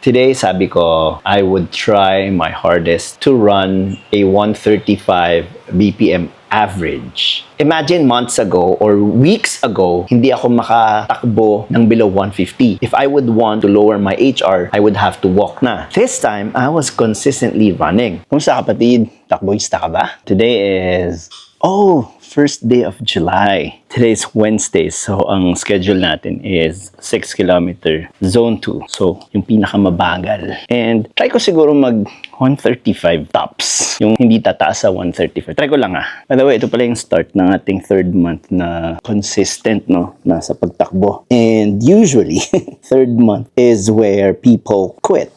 Today, sabi ko, I would try my hardest to run a 135 BPM average. Imagine months ago or weeks ago, hindi ako makatakbo ng below 150. If I would want to lower my HR, I would have to walk na. This time, I was consistently running. Kumusta kapatid? Takboista ka ba? Today is... first day of July. Today is Wednesday, so ang schedule natin is 6 kilometer zone 2. So, yung pinakamabagal. And try ko siguro mag 135 tops. Yung hindi tataas sa 135. Try ko lang By the way, ito pala yung start ng ating third month na consistent, no? Nasa pagtakbo. And usually, third month is where people quit.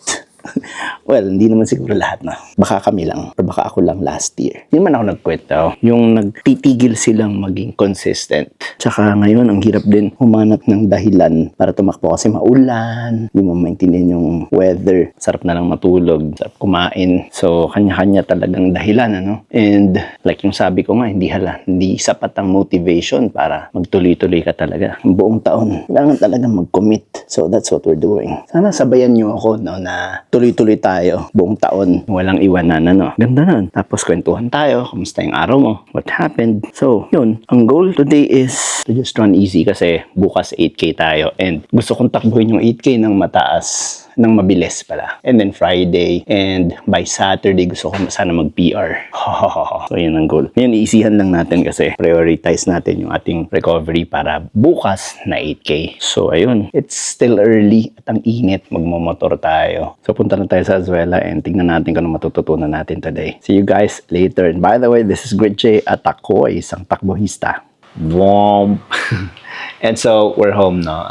Well, hindi naman siguro lahat na. Baka kami lang, or baka ako lang last year. Hindi man ako nag-quit daw. Yung nagtitigil silang maging consistent. Tsaka ngayon, ang hirap din humanap ng dahilan para tumakbo kasi maulan. Hindi mo maintindihan yung weather. Sarap na lang matulog, sarap kumain. So, kanya-kanya talagang dahilan, ano? And, like yung sabi ko nga, hindi sapat ang motivation para magtuloy-tuloy ka talaga. Buong taon, kailangan talaga mag-commit. So, that's what we're doing. Sana sabayan nyo ako, no, na tuloy-tuloy tayo buong taon. Walang iwanan, ano. Ganda nun. Tapos kwentuhan tayo. Kamusta yung araw mo? What happened? So, yun. Ang goal today is to just run easy kasi bukas 8K tayo. And gusto kong takbuhin yung 8K ng mataas. Ng mabilis pala. And then Friday and by Saturday gusto ko sana mag-PR. So, yun ang goal. Ngayon, iisihan lang natin kasi prioritize natin yung ating recovery para bukas na 8K. So, ayun. It's still early at ang init. Magmamotor tayo. So, punta na tayo sa Azuela and tingnan natin kung ano matututunan natin today. See you guys later. And by the way, this is Grit J at ako ay isang takbohista. Womp! And so, we're home no.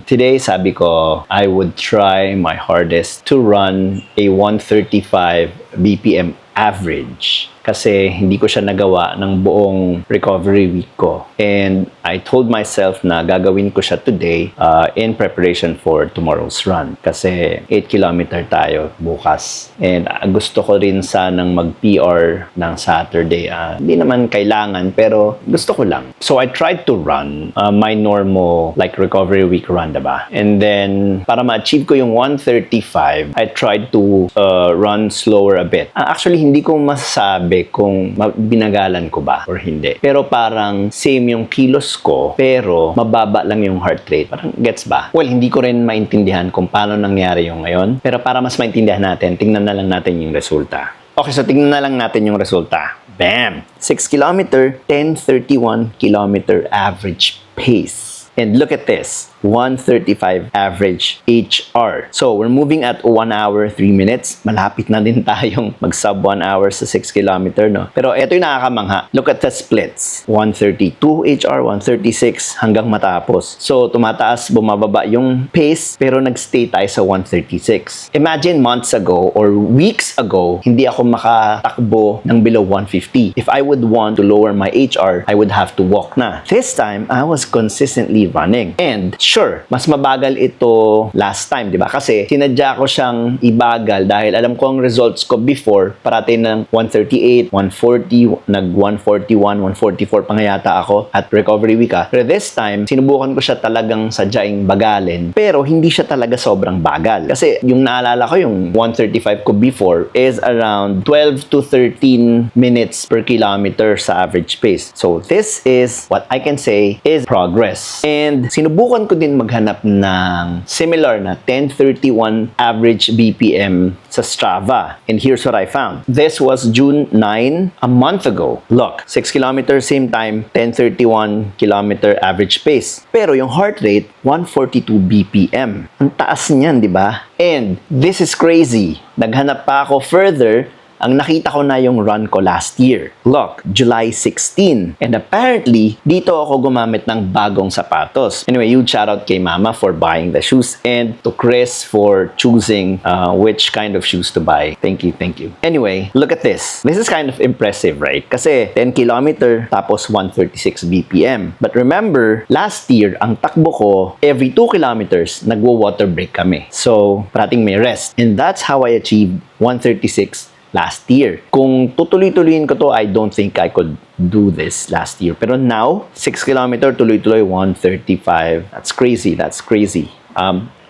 Today, sabi ko, I would try my hardest to run a 135 BPM average. Kasi hindi ko siya nagawa ng buong recovery week ko. And I told myself na gagawin ko siya today in preparation for tomorrow's run. Kasi 8 kilometer tayo bukas. And gusto ko rin sanang mag-PR ng Saturday. Hindi naman kailangan, pero gusto ko lang. So I tried to run my normal like recovery week run, diba? And then, para ma-achieve ko yung 135, I tried to run slower a bit. Actually, hindi ko masasabi kung binagalan ko ba or hindi. Pero parang same yung kilos ko, pero mababa lang yung heart rate. Parang gets ba? Well, hindi ko rin maintindihan kung paano nangyari yung ngayon. Pero para mas maintindihan natin, tingnan na lang natin yung resulta. Okay, so tingnan na lang natin yung resulta. Bam! 6 kilometer, 10:31 kilometer average pace. And look at this, 135 average HR. So, we're moving at 1 hour, 3 minutes. Malapit na din tayong mag-sub 1 hour sa 6 kilometer, no? Pero ito yung nakakamangha. Look at the splits. 132 HR, 136 hanggang matapos. So, tumataas, bumababa yung pace, pero nagstay tayo sa 136. Imagine months ago or weeks ago, hindi ako makatakbo ng below 150. If I would want to lower my HR, I would have to walk na. This time, I was consistently running. And sure, mas mabagal ito last time, di ba? Kasi sinadya ko siyang ibagal dahil alam ko ang results ko before, parating ng 138, 140, nag 141, 144 pa nga yata ako at recovery week Pero this time, sinubukan ko siya talagang sadyaing bagalin, pero hindi siya talaga sobrang bagal. Kasi yung naalala ko, yung 135 ko before is around 12 to 13 minutes per kilometer sa average pace. So this is what I can say is progress. And sinubukan ko din maghanap ng similar na 10:31 average BPM sa Strava. And here's what I found. This was June 9, a month ago. Look, 6 kilometers, same time, 10:31 kilometer average pace. Pero yung heart rate, 142 BPM. Ang taas niyan, di ba? And this is crazy. Naghanap pa ako further. Ang nakita ko na yung run ko last year. Look, July 16. And apparently, dito ako gumamit ng bagong sapatos. Anyway, huge shoutout kay Mama for buying the shoes and to Chris for choosing which kind of shoes to buy. Thank you, thank you. Anyway, look at this. This is kind of impressive, right? Kasi 10 kilometer tapos 136 BPM. But remember, last year, ang takbo ko, every 2 kilometers, nagwo-water break kami. So, parating may rest. And that's how I achieved 136 last year. Kung tutuloy-tuloyin ko to, I don't think I could do this last year. Pero now, 6 kilometer, tuloy-tuloy, 135. That's crazy. That's crazy.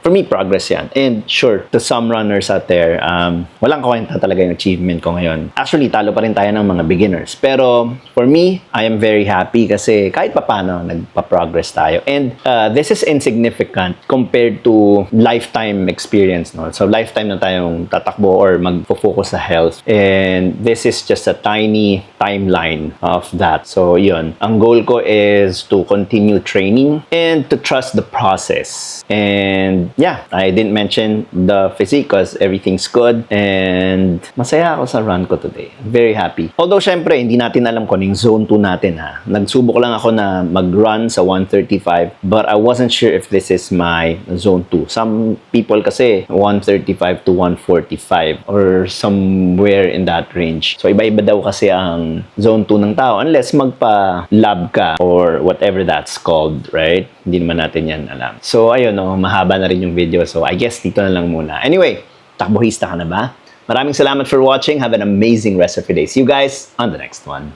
for me, progress yan. And sure, to some runners out there, walang kwenta talaga yung achievement ko ngayon. Actually, talo pa rin tayo ng mga beginners. Pero for me, I am very happy kasi kahit papano, nagpa-progress tayo. And this is insignificant compared to lifetime experience. No? So lifetime na tayong tatakbo or magpo-focus sa health. And this is just a tiny timeline of that. So yun, ang goal ko is to continue training and to trust the process. And yeah, I didn't mention the physique because everything's good and masaya ako sa run ko today. I'm very happy. Although syempre, hindi natin alam kung yung zone 2 natin ha. Nagsubok lang ako na mag-run sa 135 but I wasn't sure if this is my zone 2. Some people kasi 135 to 145 or somewhere in that range. So iba-iba daw kasi ang zone 2 ng tao unless magpa-lab ka or whatever that's called, right? Hindi naman natin yan alam. So ayun, no, mahaba na rin yung video. So I guess dito na lang muna. Anyway, takbohista ka na ba? Maraming salamat for watching. Have an amazing rest of your day. See you guys on the next one.